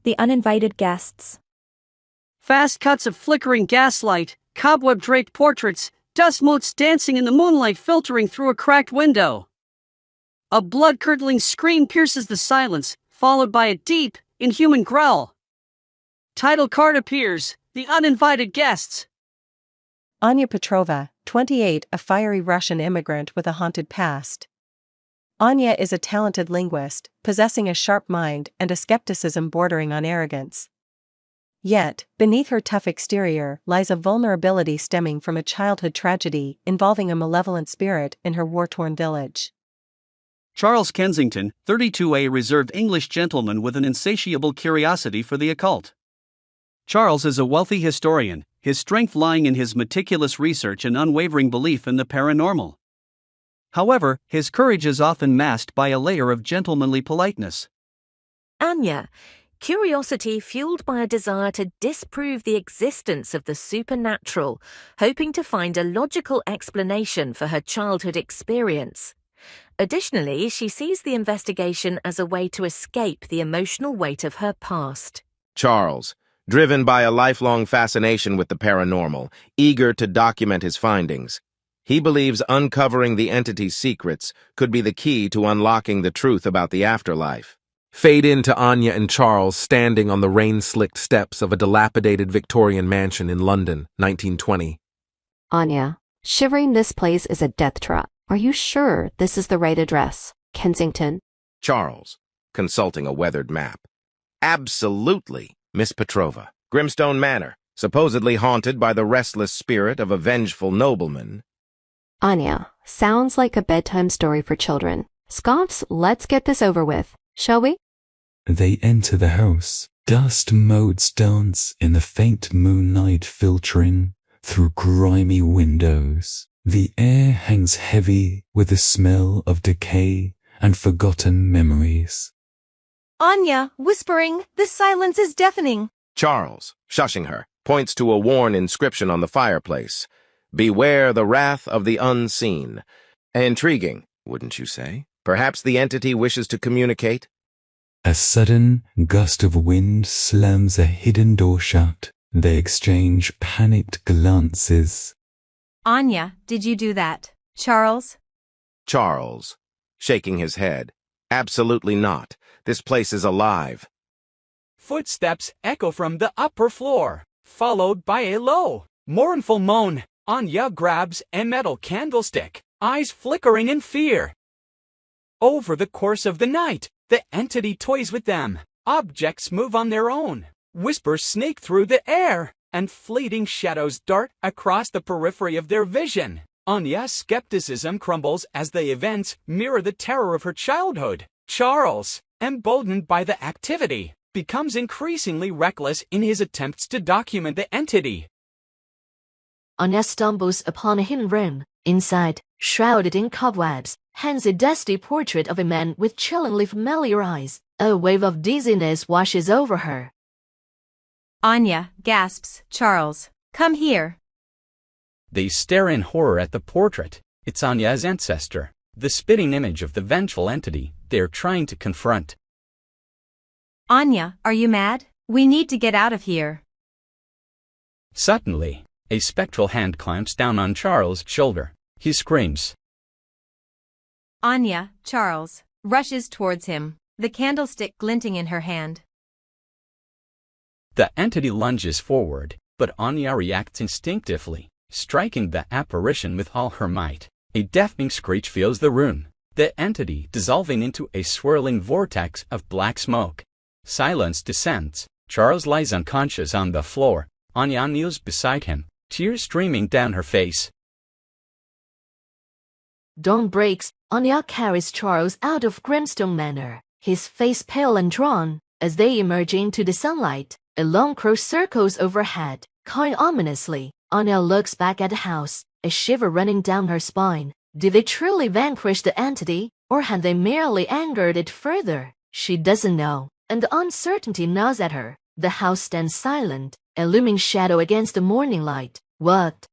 The Uninvited Guests. Fast cuts of flickering gaslight, cobweb-draped portraits, dust motes dancing in the moonlight filtering through a cracked window. A blood-curdling scream pierces the silence, followed by a deep, inhuman growl. Title card appears, The Uninvited Guests. Anya Petrova, 28, a fiery Russian immigrant with a haunted past. Anya is a talented linguist, possessing a sharp mind and a skepticism bordering on arrogance. Yet, beneath her tough exterior lies a vulnerability stemming from a childhood tragedy involving a malevolent spirit in her war-torn village. Charles Kensington, 32, a reserved English gentleman with an insatiable curiosity for the occult. Charles is a wealthy historian, his strength lying in his meticulous research and unwavering belief in the paranormal. However, his courage is often masked by a layer of gentlemanly politeness. Anya, curiosity fueled by a desire to disprove the existence of the supernatural, hoping to find a logical explanation for her childhood experience. Additionally, she sees the investigation as a way to escape the emotional weight of her past. Charles, driven by a lifelong fascination with the paranormal, eager to document his findings. He believes uncovering the entity's secrets could be the key to unlocking the truth about the afterlife. Fade into Anya and Charles standing on the rain-slicked steps of a dilapidated Victorian mansion in London, 1920. Anya, shivering, this place is a death trap. Are you sure this is the right address? Kensington? Charles, consulting a weathered map. Absolutely, Miss Petrova. Grimstone Manor, supposedly haunted by the restless spirit of a vengeful nobleman. Anya, sounds like a bedtime story for children. Scoffs, let's get this over with, shall we? They enter the house. Dust motes dance in the faint moonlight filtering through grimy windows. The air hangs heavy with the smell of decay and forgotten memories. Anya, whispering, the silence is deafening. Charles, shushing her, points to a worn inscription on the fireplace. Beware the wrath of the unseen. Intriguing, wouldn't you say? Perhaps the entity wishes to communicate? A sudden gust of wind slams a hidden door shut. They exchange panicked glances. Anya, did you do that? Charles? Charles, shaking his head. Absolutely not. This place is alive. Footsteps echo from the upper floor, followed by a low, mournful moan. Anya grabs a metal candlestick, eyes flickering in fear. Over the course of the night, the entity toys with them. Objects move on their own. Whispers snake through the air, and fleeting shadows dart across the periphery of their vision. Anya's skepticism crumbles as the events mirror the terror of her childhood. Charles, emboldened by the activity, becomes increasingly reckless in his attempts to document the entity. Anya stumbles upon a hidden room. Inside, shrouded in cobwebs, hangs a dusty portrait of a man with chillingly familiar eyes. A wave of dizziness washes over her. Anya, gasps, Charles, come here. They stare in horror at the portrait. It's Anya's ancestor, the spitting image of the vengeful entity they're trying to confront. Anya, are you mad? We need to get out of here. Suddenly, a spectral hand clamps down on Charles' shoulder. He screams. Anya, Charles, rushes towards him, the candlestick glinting in her hand. The entity lunges forward, but Anya reacts instinctively, striking the apparition with all her might. A deafening screech fills the room, the entity dissolving into a swirling vortex of black smoke. Silence descends. Charles lies unconscious on the floor. Anya kneels beside him, tears streaming down her face. Dawn breaks. Anya carries Charles out of Grimstone Manor, his face pale and drawn. As they emerge into the sunlight, a long crow circles overhead, cawing ominously. Anya looks back at the house, a shiver running down her spine. Did they truly vanquish the entity, or had they merely angered it further? She doesn't know, and the uncertainty gnaws at her. The house stands silent, a looming shadow against the morning light. What